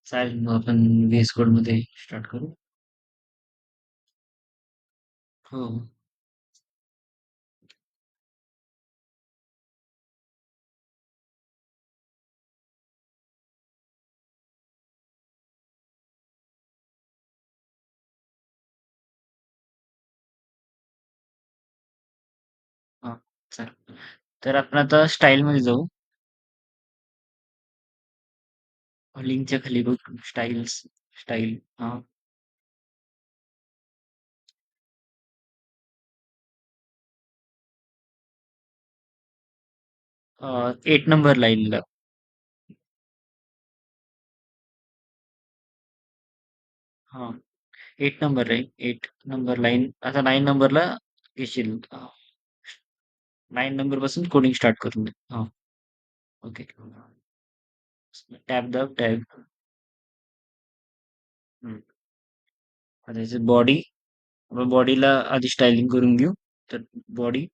चालेल मग आपण व्हीएस कोड मध्ये स्टार्ट करू. हो. हा. चालेल. तर आपण आता स्टाईल मध्ये जाऊ. लिंकच्या खाली बघ. स्टाईल्स. स्टाईल. हा. 8 नंबर लाईनला. हा. 8 नंबर आहे. 8 नंबर लाईन. आता 9 नंबरला घेशील. 9 नंबर पासून कोडिंग स्टार्ट करून दे. हा. ओके. टॅब दाब टॅब. हम्म. आता याची बॉडी. आपण बॉडीला आधी स्टायलिंग करून घेऊ. तर बॉडी.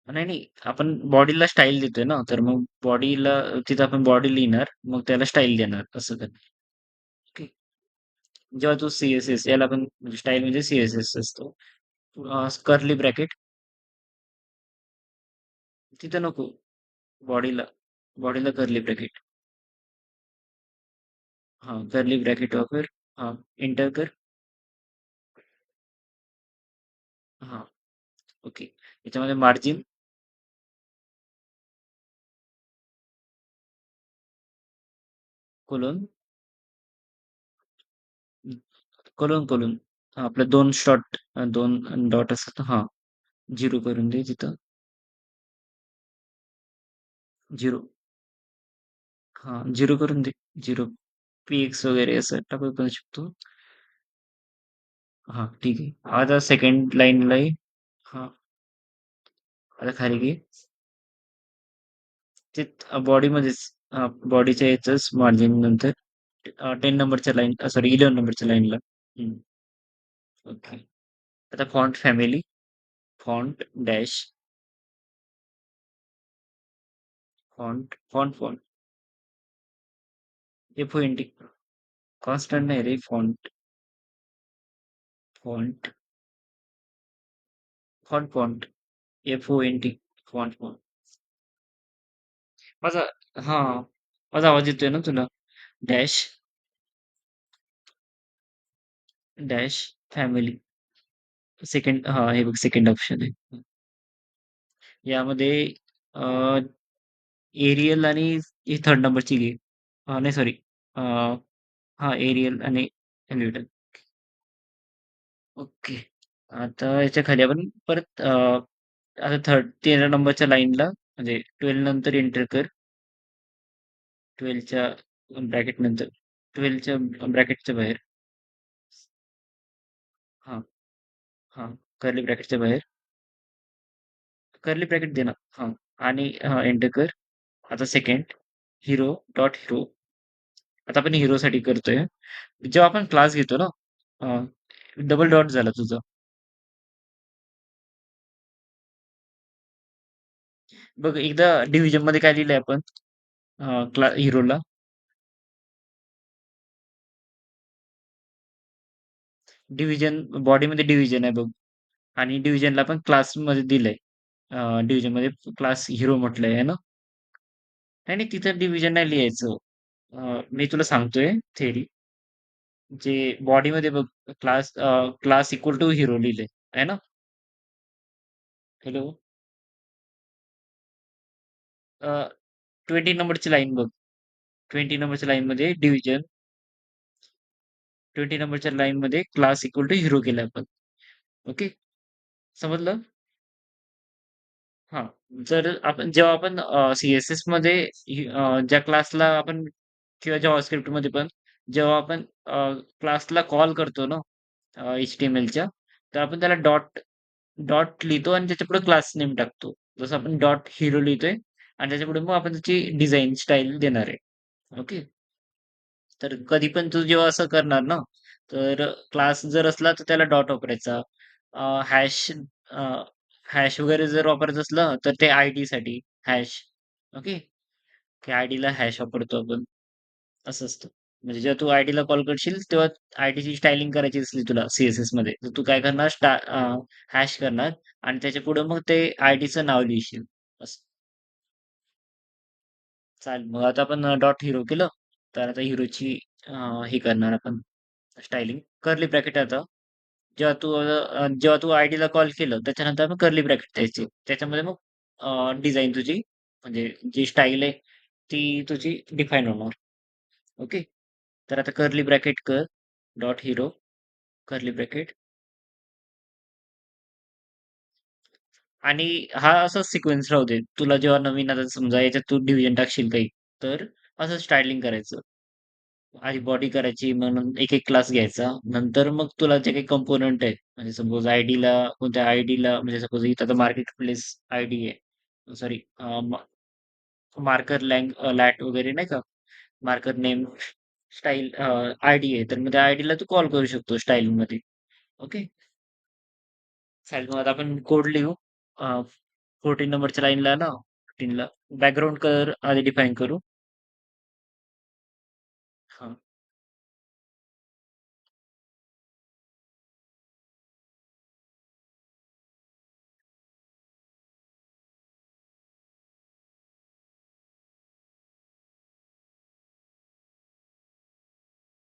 नाही नाही, आपण बॉडीला स्टाईल देतोय ना, तर मग बॉडीला तिथं आपण बॉडी लिहिणार, मग त्याला स्टाईल देणार असं कर. ओके. जेव्हा तू सीएसएस याला आपण स्टाईल म्हणजे सीएसएस असतो. Curly bracket. तिथं नको. बॉडीला. बॉडीला कर्ली ब्रॅकेट. हा, कर्ली ब्रॅकेट वापर. हा. एंटर कर. हा. ओके. याच्यामध्ये मार्जिन. कोलन. Colon colon. हा, आपलं दोन शॉट. दोन डॉट असतात, हा. झिरो करून दे तिथं. झिरो. हा, झिरो करून दे. झिरो. पीएक्स वगैरे असं टाकू पण शकतो. हा, ठीक आहे. आता सेकंड लाईनला आहे. हा. आता खाली घे. ते बॉडीमध्येच. बॉडीच्या याच मार्जिन नंतर 10 नंबरच्या लाईन, सॉरी 11 नंबरच्या लाईनला. ओके. आता font family. Font dash. Font. F-O-N-T. Constant नाही रे, font. Font. Font. F-O-N-T. Font. माझा. हा. माझा आवाज येतोय ना तुला? डॅश. डॅश. फॅमिली. सेकंड, हा, हे बघ सेकंड ऑप्शन आहे. यामध्ये एरियल आणि ही थर्ड नंबरची घे. नाही सॉरी. हा, एरियल आणि एलिवेटर. ओके. आता याच्या खाली आपण परत आता 13 नंबरच्या लाईनला म्हणजे 12 नंतर एंटर कर. 12च्या ब्रॅकेट नंतर. 12च्या ब्रॅकेटच्या बाहेर. हा. हा. कर्ली ब्रॅकेटच्या बाहेर. कर्ली ब्रॅकेट दे ना. हा. आणि हा, एंटर कर. आता सेकंड. हिरो. Dot hero. आता आपण हिरो साठी करतोय. जेव्हा आपण क्लास घेतो ना, डबल डॉट झाला तुझा. बघ एकदा डिव्हिजन मध्ये काय लिहिलंय आपण हिरोला. डिव्हिजन. बॉडीमध्ये डिव्हिजन आहे बघ. आणि डिव्हिजनला पण क्लास मध्ये दिलंय. डिव्हिजन मध्ये क्लास हिरो म्हटलंय आहे ना. नाही नाही, तिथं डिव्हिजन नाही लिहायचं. मी तुला सांगतोय थेरी. जे बॉडीमध्ये बघ. क्लास इक्वल टू हिरो लिहिलंय. आहे ना. हॅलो. 20 नंबरची लाईन बघ. 20 नंबरच्या लाईन मध्ये डिव्हिजन. 20 नंबरच्या लाईन मध्ये क्लास इक्वल टू हिरो केलं आपण. ओके. समजलं. हा. जर आपण जेव्हा आपण सीएसएस मध्ये ज्या क्लासला आपण किंवा जावास्क्रिप्ट मध्ये पण जेव्हा आपण क्लासला कॉल करतो ना, HTML च्या, तर आपण त्याला डॉट डॉट लिहितो आणि त्याच्या पुढे क्लास नेम टाकतो. जसं आपण डॉट हिरो लिहितोय आणि त्याच्या पुढे मग आपण त्याची डिझाइन स्टाईल देणार आहे. ओके. तर कधी पण तू जेव्हा असं करणार ना, तर क्लास जर असला तर त्याला डॉट वापरायचा. हॅश. हॅश वगैरे जर वापरायचं असलं तर ते आयडी साठी हॅश. ओके. की आयडीला हॅश वापरतो आपण, असं असतं. म्हणजे जेव्हा तू आयडीला कॉल करशील, तेव्हा आयडीची स्टायलिंग करायची असली तुला सी-एस-एसमध्ये, तर तू काय करणार हॅश करणार आणि त्याच्यापुढं मग ते आयडीचं नाव लिहिशील. असं. चालेल. मग आता आपण डॉट हिरो केलं. तर आता हिरोची हे करणार आपण स्टायलिंग. कर्ली ब्रॅकेट आता जेव्हा तू आयडीला कॉल केलं, त्याच्यानंतर आपण कर्ली ब्रॅकेट द्यायचे. त्याच्यामध्ये मग डिझाइन तुझी म्हणजे जी स्टाईल आहे, ती तुझी डिफाईन होणार. ओके. तर आता कर्ली ब्रॅकेट कर. डॉट हिरो कर्ली ब्रॅकेट आणि हा असाच सिक्वेन्स राहू दे. तुला जेव्हा नवीन आता समजा याच्यात तू डिव्हिजन टाकशील काही, तर असं स्टायलिंग करायचं. आधी बॉडी करायची म्हणून एक-एक क्लास घ्यायचा. नंतर मग तुला जे काही कंपोनंट आहेत, म्हणजे सपोज आयडीला कोणत्या आयडीला म्हणजे सपोज इथं आता मार्केट प्लेस आयडी आहे. सॉरी मार्कर लॅट वगैरे नाही का? मार्कर नेम स्टाईल आयडी आहे. तर मग त्या आयडीला तू कॉल करू शकतो स्टाईलमध्ये. ओके. चालेल मग आता आपण कोड लिहू. 14 नंबरच्या लाईनला ना 14ला बॅकग्राऊंड कलर आधी डिफाईन करू. हां.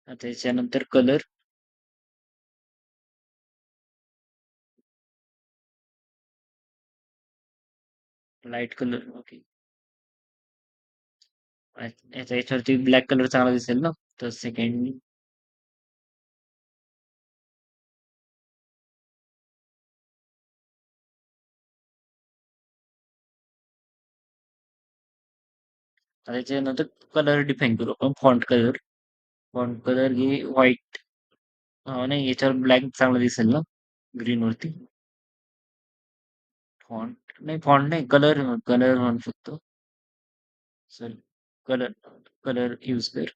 आता त्याच्यानंतर कलर, लाईट कलर. ओके. याच्या याच्यावरती ब्लॅक कलर चांगला दिसेल ना? तर सेकंड त्याच्यानंतर कलर डिफाईन करू आपण फॉन्ट कलर. फॉन्ट कलर घे व्हाईट. नाही याच्यावर ब्लॅक चांगला दिसेल ना? ग्रीन वरती. फॉन्ट नाही कलर कलर म्हणू शकतो. सॉरी. कलर कलर यूज कर.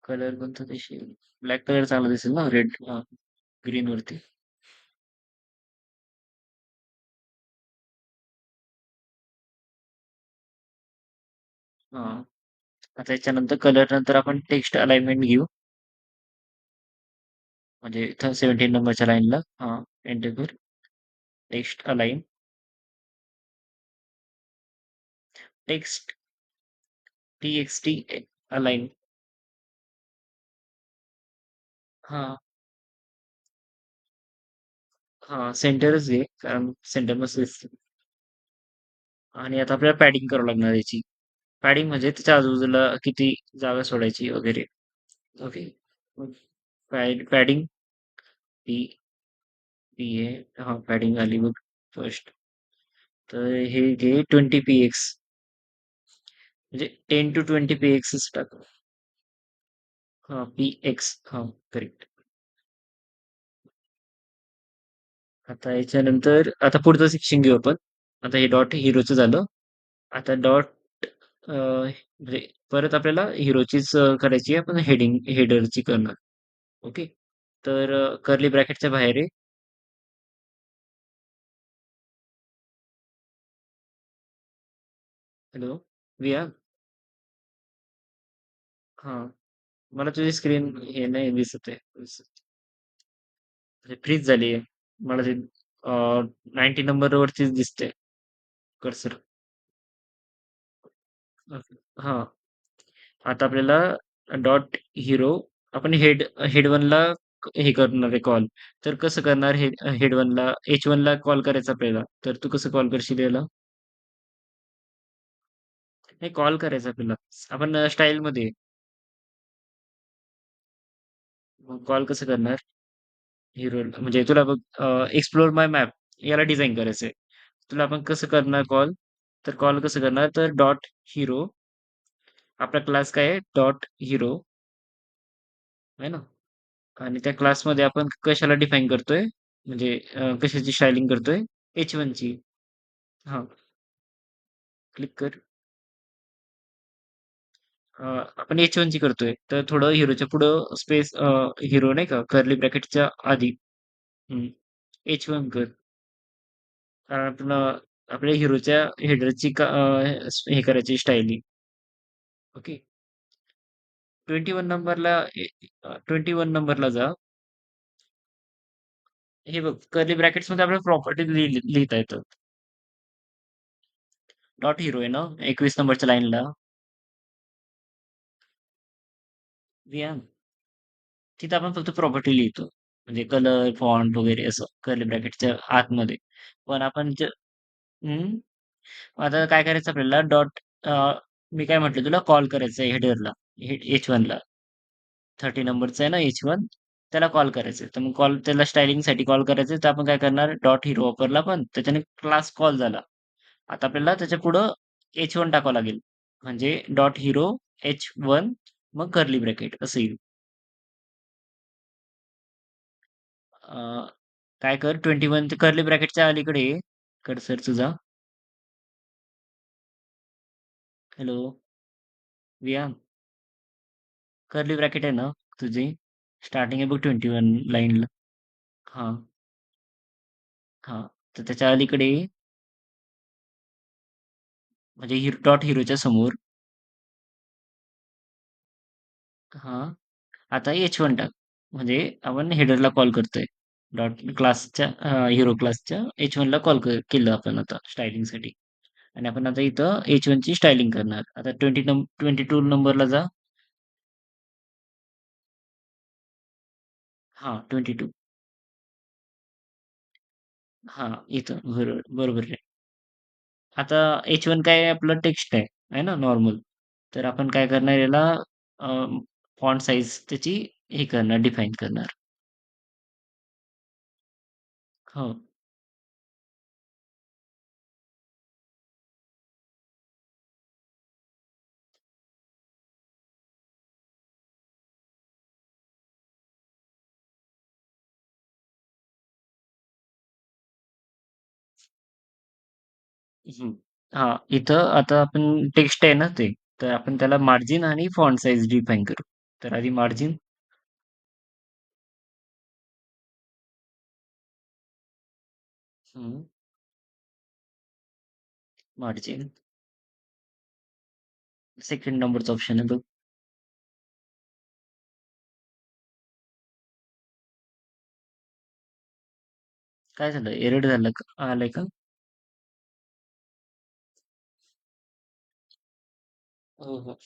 कलर कोणता दिसेल? ब्लॅक कलर चांगला दिसेल ना? रेड ग्रीन वरती. हां. आता याच्यानंतर कलर नंतर आपण टेक्स्ट अलाइनमेंट घेऊ. म्हणजे इथं 17 नंबरच्या लाईनला एंटर कर. Text align. Text T-x-T align. हां, हां. सेंटरच घे कारण सेंटर मस्त दिसतं. आणि आता आपल्याला पॅडिंग करावं लागणार याची. पॅडिंग म्हणजे त्याच्या आजूबाजूला किती जागा सोडायची वगैरे. ओके. पॅडिंग पी पी आहे. हां, पॅडिंग आली बघ फर्स्ट. तर हे घे 20 पीएक्स म्हणजे 10 to 20 पीएक्सच टाक. हां, पीएक्स हां, करेक्ट. आता याच्यानंतर आता पुढचं सेक्शन घेऊ आपण. आता हे डॉट हिरोचं झालं. आता डॉट म्हणजे परत आपल्याला हिरोचीच करायची आहे. आपण हेडरची करणार. ओके. तर कर्ली ब्रॅकेटच्या बाहेर आहे. हॅलो, विया. हां. मला तुझी स्क्रीन हे नाही दिसत आहे. फ्रीज झाली आहे. मला ते 90 नंबरवरतीच दिसते कर्सर. हां. आता आपल्याला डॉट हिरो आपण हेड वनला हे करणार आहे कॉल. तर कसं करणार हेड वनला H1ला कॉल करायचा आपल्याला. तर तू कसं कॉल करशील याला? नाही कॉल करायचा आपल्याला. आपण स्टाईलमध्ये कॉल कसं करणार? हिरो म्हणजे तुला बघ एक्सप्लोर माय मॅप याला डिझाइन करायचंय. तुला आपण कसं करणार कॉल? तर कॉल कसं करणार? तर डॉट हिरो आपला क्लास काय आहे? डॉट हिरो आहे ना? आणि त्या क्लासमध्ये आपण कशाला डिफाईन करतोय? म्हणजे कशाची स्टायलिंग करतोय? H1ची. हां, क्लिक कर. आपण H1ची करतोय. तर थोडं हिरोच्या पुढं स्पेस हिरो नाही का कर्ली ब्रॅकेटच्या आधी. हं. H1 कर. कारण आपण आपल्या हिरोच्या हेडरची हे करायची स्टायलिंग. ओके. 21 नंबरला 21 नंबरला जा. हे बघ कर्ली ब्रॅकेट्समध्ये आपल्याला प्रॉपर्टी लिहिता येतं. डॉट हिरो आहे ना 21 नंबरच्या लाईनला. व्हीएम तिथं आपण फक्त प्रॉपर्टी लिहितो. म्हणजे कलर, फॉन्ट वगैरे असं कर्ली ब्रॅकेटच्या आतमध्ये. पण आपण हं, आता काय करायचं आपल्याला मी काय म्हटलं तुला कॉल करायचं आहे हेडरला, H1ला. 30 नंबरचा आहे ना H1 त्याला कॉल करायचं तर मग त्याला स्टायलिंगसाठी कॉल करायचं तर आपण काय करणार डॉट हिरो वापरला पण त्याच्याने क्लास कॉल झाला. आता आपल्याला त्याच्या पुढं H1 टाकावं लागेल. म्हणजे डॉट हिरो H1 मग कर्ली ब्रॅकेट असं येईल. अ, काय कर 21 ते कर्ली ब्रॅकेटच्या अलीकडे ये. कर्सर तुझा. हॅलो, विया कर्ली ब्रॅकेट आहे ना तुझी? स्टार्टिंग आहे बघ 21 लाईनला. हां, हां. तर त्याच्या अलीकडे म्हणजे डॉट हिरोच्या समोर हां, आता H1 टाक. म्हणजे आपण हेडरला कॉल करतोय. हिरो क्लासच्या H1ला केलं आपण आता स्टायलिंगसाठी. आणि आपण आता इथं H1 ची स्टायलिंग करणार. आता 22 नंबरला जा. हां, 22 हां, इथं बरोबर, बरोबर आहे. आता H1 काय आहे आपलं टेक्स्ट आहे ना नॉर्मल. तर आपण काय करणार याला फॉन्ट साइज त्याची हे करणार, डिफाईन करणार. हो. हं. हां, इथं आता आपण टेक्स्ट आहे ना ते, तर आपण त्याला मार्जिन आणि फॉन्ट साइज डिफाईन करू. तर आधी मार्जिन हं, मार्जिन सेकंड नंबरचा ऑप्शन आहे बघ. काय झालं? एरर झालं का? आलंय का? हो, हो.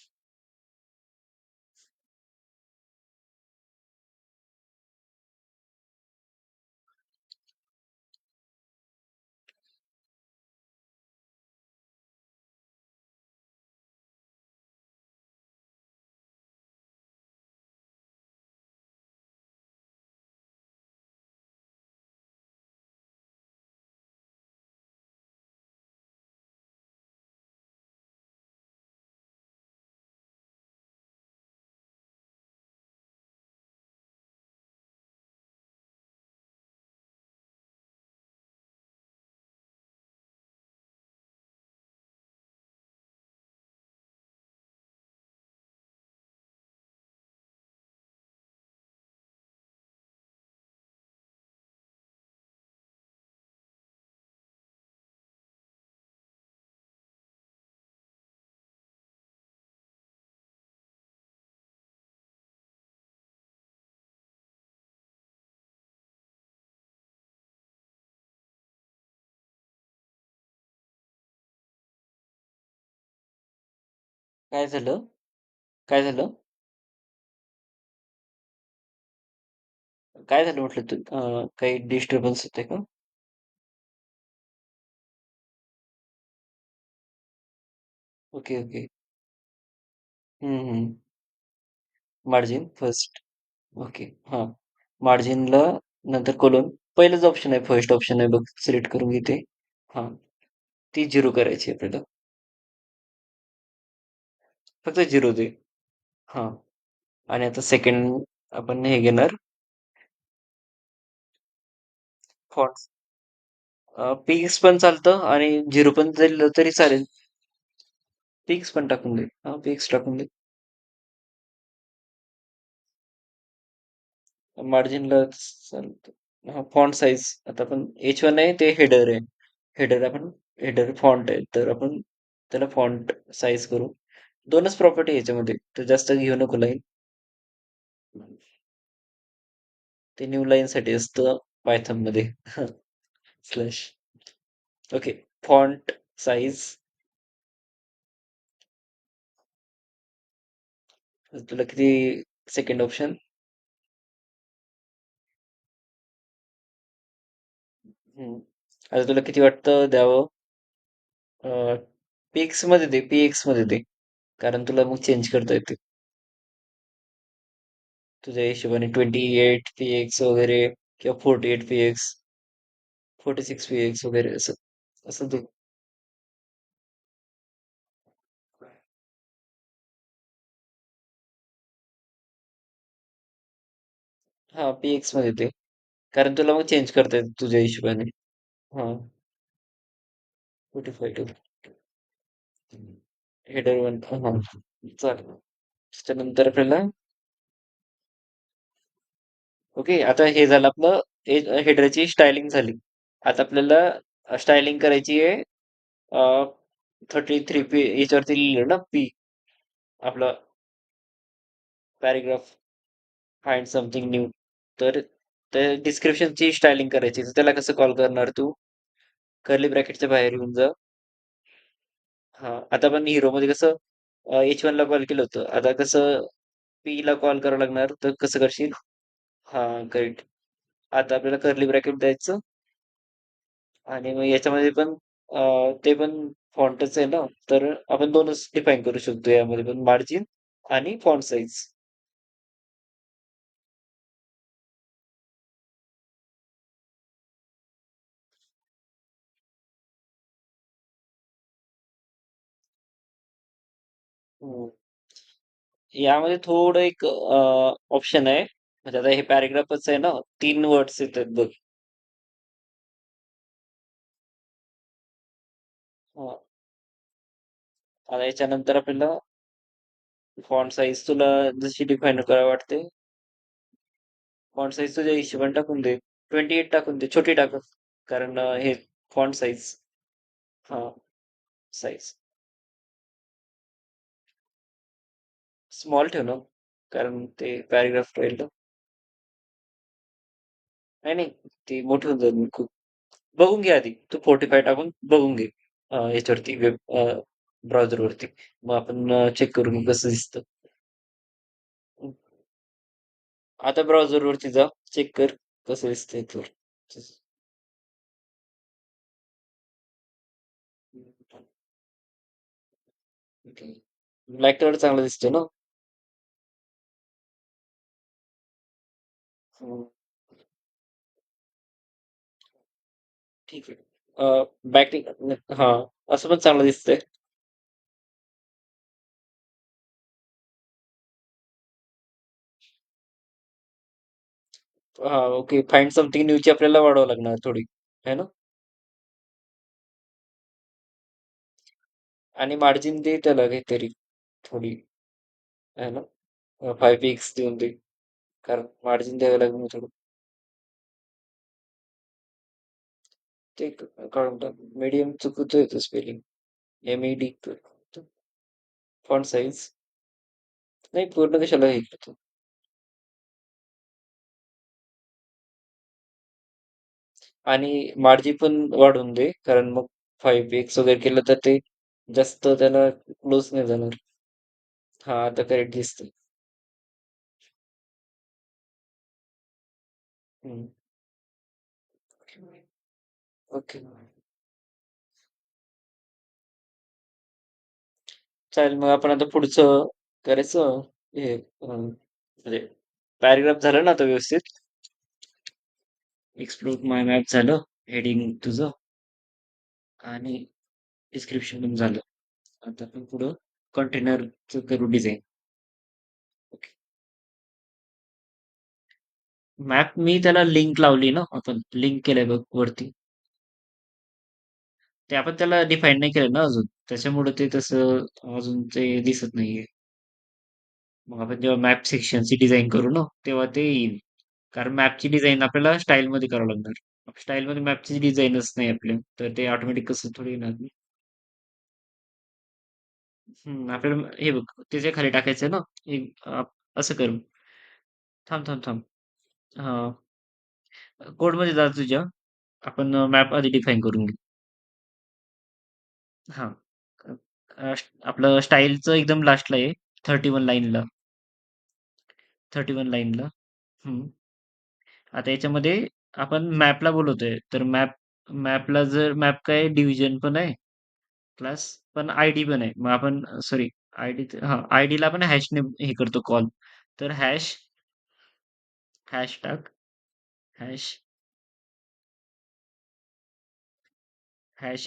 काय झालं? काय झालं? काय झालं म्हटलं तू काही डिस्टर्बन्स होते का? Okay, okay. हं, हं. Margin first. ओके. हां. मार्जिनला नंतर कोलन पहिलंच ऑप्शन आहे, फर्स्ट ऑप्शन आहे बघ, सिलेक्ट करून घेते. हां. ती 0 करायची आपल्याला. फक्त 0 दे. हां. आणि आता सेकंड आपण हे घेणार फॉन्ट्स. पिक्स पण चालतं आणि 0 पण दिलं तरी चालेल. पिक्स पण टाकून दे. हां, पिक्स टाकून दे. मार्जिनला चालतं. हां, फॉन्ट साइज आता आपण H1 आहे ते हेडर आहे. हेडर आपण हेडर फॉन्ट आहे, तर आपण त्याला फॉन्ट साईज करू. 2च प्रॉपर्टी याच्यामध्ये, तर जास्त घेऊ नको लाईन. ते न्यू लाईनसाठी असतं पायथॉनमध्ये. स्लॅश. ओके. फॉन्ट साईज तुला किती सेकंड ऑप्शन? हं. आता तुला किती वाटतं द्यावं? पीएक्स मध्ये दे, पीएक्स मध्ये दे. कारण तुला मग चेंज करता येते. तुझ्या हिशोबाने 28 पीएक्स वगैरे किंवा 48 पीएक्स, 46 पीएक्स वगैरे असं. असं तू. हा, पीएक्स मध्ये दे. कारण तुला मग चेंज करता येते तुझ्या हिशोबाने. हा, 45. Header one. हा, चालेल. त्याच्यानंतर आपल्याला ओके. आता हे झालं आपलं हेडरची स्टायलिंग झाली. आता आपल्याला स्टायलिंग करायची आहे. 33 पी याच्यावरती लिहिलं ना पी, आपलं पॅराग्राफ, फाइंड समथिंग न्यू. तर त्या डिस्क्रिप्शनची स्टायलिंग करायची, तर त्याला कसं कॉल करणार तू? कर्ली ब्रॅकेटच्या बाहेर येऊन जा. हा, आता आपण हिरो मध्ये कसं H1 ला कॉल केलं होतं, आता कसं पी ला कॉल करावं लागणार, तर कसं करशील? हा, करेक्ट. आता आपल्याला कर्ली ब्रॅकेट द्यायचं आणि मग याच्यामध्ये पण ते पण फॉन्टच आहे ना, तर आपण दोनच डिफाईन करू शकतो यामध्ये पण, मार्जिन आणि फॉन्ट साईज. यामध्ये थोडं एक ऑप्शन आहे. म्हणजे आता हे पॅराग्राफच आहे ना, 3 वर्ड्स येतात बघ. हा, आता याच्यानंतर आपल्याला फॉन्ट साईज तुला जशी डिफाईन करावी वाटते, फॉन्ट साईज तुझ्या हिशोबाने टाकून दे. 28 टाकून दे, छोटी टाक. कारण हे फॉन्ट साईज. हा, साईज स्मॉल ठेव ना, कारण ते पॅराग्राफ राहील. नाही नाही, ती मोठी होऊन जाईल खूप. बघून घे आधी तू, 45 टाकून बघून घे याच्यावरती, वेब ब्राउझरवरती. मग आपण चेक करू की कसं दिसतं. आता ब्राउझरवरती जा, चेक कर कसं दिसतंय तर. ब्लॅक कलर चांगला दिसतो ना? हम्म, ठीक आहे. बॅटिंग, हा, असं पण चांगलं दिसतंय. हा, ओके. फाइंड समथिंग न्यूची आपल्याला वाढवावं लागणार थोडी, है ना? आणि मार्जिन दे त्याला काहीतरी थोडी, है ना? 5 px देऊन दे, कारण मार्जिन द्यावं लागेल ना थोडं. ते काढून टाक. मीडियम चुकतोय तो स्पेलिंग. MED. फॉन्ट साईज नाही, पूर्ण कशाला हे करतो. आणि मार्जिन पण वाढवून दे, कारण मग 5 px वगैरे केलं तर ते जास्त त्याला क्लोज नाही जाणार. हा, आता करेक्ट दिसतंय. हम्म. ओके, चालेल. मग आपण आता पुढचं करायचं. हे म्हणजे पॅराग्राफ झालं ना आता व्यवस्थित. एक्सप्लोर माय मॅप झालं, हेडिंग तुझं, आणि डिस्क्रिप्शन पण झालं. आता आपण पुढं कंटेनरचं करू डिझाईन. ओके. मॅप मी त्याला लिंक लावली ना, आपण लिंक केलंय बघ वरती. ते आपण त्याला डिफाईन नाही केलं ना अजून, त्याच्यामुळे ते तसं अजून ते दिसत नाहीये. मग आपण जेव्हा मॅप सेक्शनची डिझाईन करू ना, तेव्हा ते येईल. कारण मॅपची डिझाईन आपल्याला स्टाईल मध्ये करावं लागणार. स्टाईलमध्ये मॅपची डिझाईनच नाही आपल्या, तर ते ऑटोमॅटिक कसं थोडी येणार नाही. आपल्याला हे बघ त्याच्या खाली टाकायचं ना, एक असं कर. थांब, थांब, थांब. हां, कोडमध्ये जा तुझ्या. आपण मॅप आधी डिफाईन करून घेऊ. हां. आपलं स्टाईलचं एकदम लास्टला आहे. 31 लाईनला. 31 लाईनला. हं. आता याच्यामध्ये आपण मॅपला बोलवतोय, तर मॅपला जर मॅप काय डिव्हिजन पण आहे, क्लास पण आयडी पण आहे. मग आपण सॉरी आयडी आयडीला आपण हॅशने हे करतो कॉल. तर हॅश टाक, हॅश, हॅश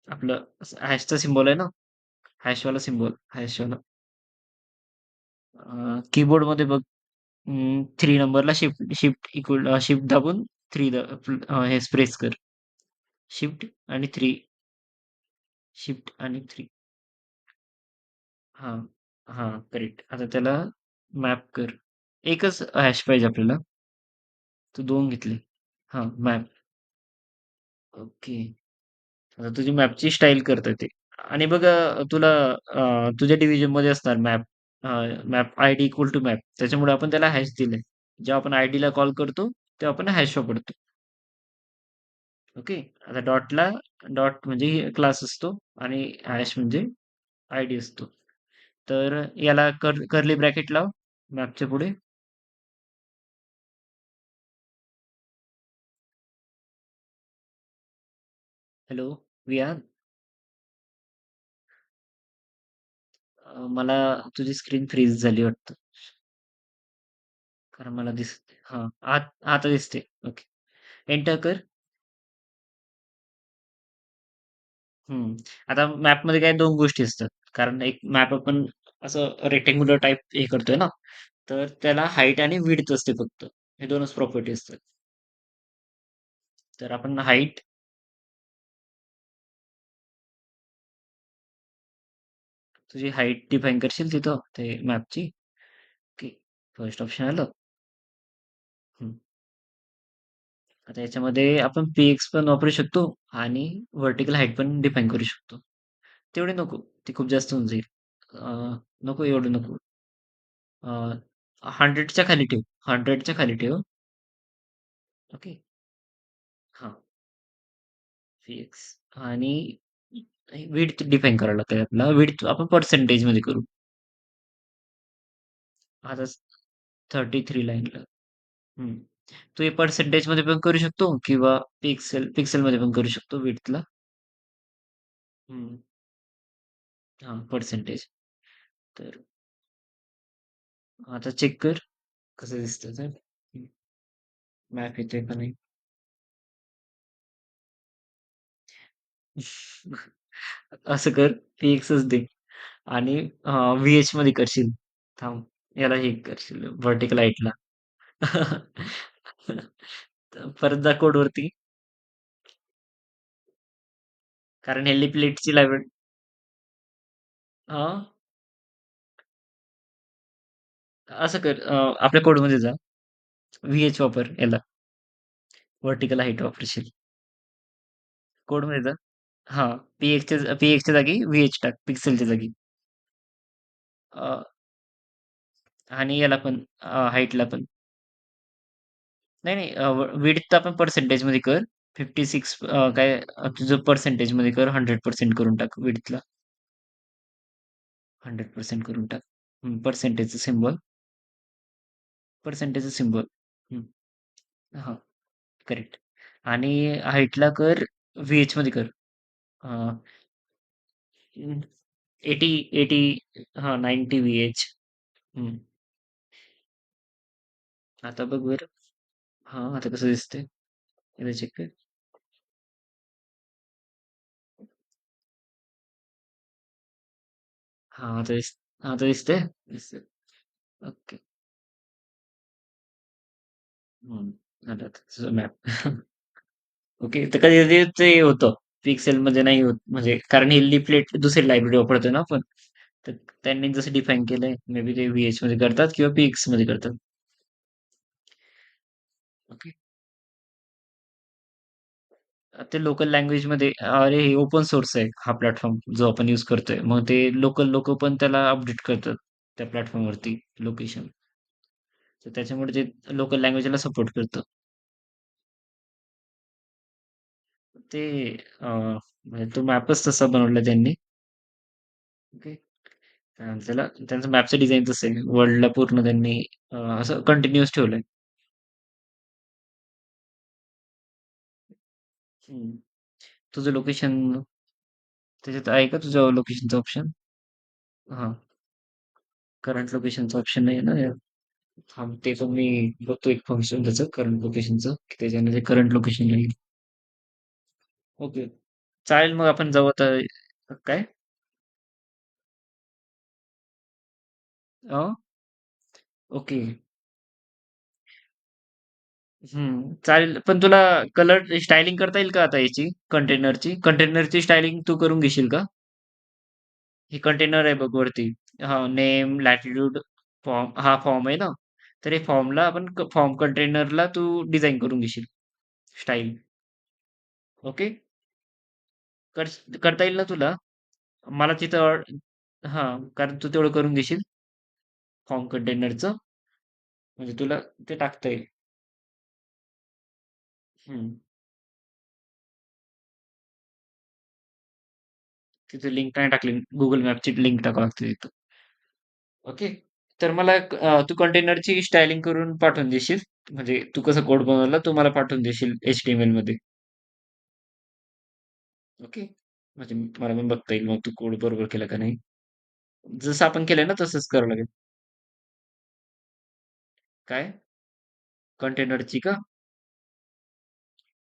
आपलं हॅशचा सिम्बॉल आहे ना, हॅशवाला सिम्बॉल, हॅशवाला. कीबोर्डमध्ये बघ 3 नंबरला शिफ्ट दाबून 3 हे प्रेस कर. शिफ्ट आणि 3, शिफ्ट आणि 3. हां, हां, करेक्ट. आता त्याला मॅप कर. एकच हॅश पाहिजे आपल्याला. तू 2 घेतले. हां, मॅप. ओके. आता तुझी मॅपची स्टाईल करता ते. आणि बघ तुला तुझ्या डिव्हिजनमध्ये असणार map map ID equal to map. त्याच्यामुळे आपण त्याला हॅश दिलंय. जेव्हा आपण आयडीला कॉल करतो, तेव्हा आपण हॅश वापरतो. ओके. आता डॉट म्हणजे क्लास असतो आणि हॅश म्हणजे आयडी असतो. तर याला कर्ली ब्रॅकेट लाव मॅपच्या पुढे. हॅलो, विहान. मला तुझी स्क्रीन फ्रीज झाली वाटतं. कारण मला दिसते. हां, आता दिसते. ओके. एंटर कर. हं. आता मॅपमध्ये काय 2 गोष्टी असतात. कारण एक मॅप आपण असं रेक्टेंग्युलर टाइप हे करतोय ना, तर त्याला हाईट आणि विड्थ असते फक्त. हे 2च प्रॉपर्टी असतात. तर आपण तुझी हाईट डिफाईन करशील तिथं ते मॅपची? ओके. फर्स्ट ऑप्शन आलं. हं. आता याच्यामध्ये आपण पीएक्स पण वापरू शकतो आणि व्हर्टिकल हाईट पण डिफाईन करू शकतो. तेवढे नको. ते खूप जास्त होऊन जाईल. नको एवढं नको. 100च्या खाली ठेव. 100च्या खाली ठेव. ओके. हां. पीएक्स आणि विड्थ डिफाईन करावं लागेल आपल्याला. विड्थ आपण पर्सेंटेजमध्ये करू. आता 33 लाईनला. हं. तू हे पर्सेंटेजमध्ये पण करू शकतो किंवा पिक्सेलमध्ये पण करू शकतो विड्थला. हं. हां, पर्सेंटेज. तर आता चेक कर कसं दिसतं तर. मॅप येतोय का नाही? असं कर, पीएक्सच दे आणि व्हीएच मध्ये करशील. थांब, याला हे करशील व्हर्टिकल हाईटला. परत जा कोडवरती. कारण हेली प्लेटची लायब्ररी हां, असं कर आपल्या कोडमध्ये जा. व्हीएच वापर याला. व्हर्टिकल हाईट वापरशील. कोडमध्ये जा. हां, पीएक्सच्या जागी व्हीएच टाक पिक्सेलच्या जागी. अ, आणि याला पण हाईटला पण. नाही, नाही. विड्थ आपण पर्सेंटेजमध्ये कर. 56 तुझं पर्सेंटेजमध्ये कर. 100% करून टाक विड्थला. 100% करून टाक. पर्सेंटेजचं सिम्बॉल. पर्सेंटेजचं सिम्बॉल. हं, हां, करेक्ट. आणि हाईटला कर व्हीएचमध्ये कर. अ, 80 80 हां, 90 व्हीएच. हं, आता बघ बरं. हां, आता कसं दिसतंय? एकदा चेक कर. हां, आता दिसतंय? दिसतंय. ओके. हं, आलं आता तुझं मॅप. ओके. तर कधी-कधी ते होतं. पिक्सेलमध्ये नाही होत. म्हणजे कारण ही प्लेट दुसरी लायब्ररी वापरतोय ना आपण. तर त्यांनी जसं डिफाईन केलंय, मे बी ते व्हीएचमध्ये करतात किंवा पीएक्समध्ये करतात. ओके. ते लोकल लँग्वेजमध्ये अरे, हे ओपन सोर्स आहे हा प्लॅटफॉर्म जो आपण यूज करतोय. मग ते लोकल लोकं पण त्याला अपडेट करतात त्या प्लॅटफॉर्मवरती लोकेशन. तर त्याच्यामुळे ते लोकल लँग्वेजला सपोर्ट करतं. ते म्हणजे तो मॅपच तसा बनवला त्यांनी. ओके. त्याला त्यांचं मॅपचं डिझाइन तसं आहे. वर्ल्डला पूर्ण त्यांनी असं कंटिन्यूअस ठेवलंय. हं. तुझं लोकेशन त्याच्यात आहे का तुझं लोकेशनचं ऑप्शन? हां. करंट लोकेशनचं ऑप्शन नाही आहे ना यात? थांब ते पण मी बघतो एक फंक्शन त्याचं करंट लोकेशनचं, की त्याच्याने ते करंट लोकेशन येईल. ओके. चालेल मग आपण जाऊ आता काय? अ, ओके. चालेल. पण तुला कलर स्टायलिंग करता येईल का आता याची कंटेनरची? कंटेनरची स्टायलिंग तू करून घेशील का? ही कंटेनर आहे बघ वरती. हां, नेम, लॅटिट्यूड, फॉर्म हा फॉर्म आहे ना? तर हे फॉर्मला आपण फॉर्म कंटेनरला तू डिझाइन करून घेशील स्टाईल. ओके? कर करता येईल ना तुला? मला तिथं कारण तू तेवढं करून घेशील फॉर्म कंटेनरचं, म्हणजे तुला ते टाकता येईल. हं. तिथे लिंक नाही टाकली. Google मॅपची लिंक टाकावी लागते तिथं. ओके. तर मला तू कंटेनरची स्टायलिंग करून पाठवून देशील? म्हणजे तू कसा कोड बनवला तू मला पाठवून देशील HTMLमध्ये. ओके. म्हणजे मला पण बघता येईल मग तू कोड बरोबर केला का नाही. जसं आपण केलंय ना तसंच करावं लागेल. काय? कंटेनरची का?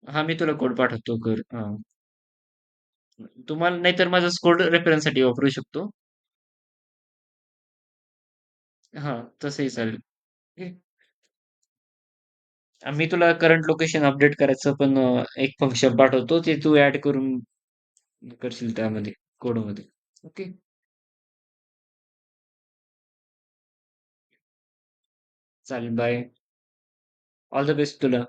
हां, मी तुला कोड पाठवतो कर. हां. तुम्हाला नाहीतर माझा कोड रेफरन्ससाठी वापरू शकतो. हां, तसंही चालेल. ओके. मी तुला करंट लोकेशन अपडेट करायचं पण एक फंक्शन पाठवतो. ते तू ॲड करून करशील त्यामध्ये कोडमध्ये. ओके. चालेल. बाय. ऑल द बेस्ट तुला.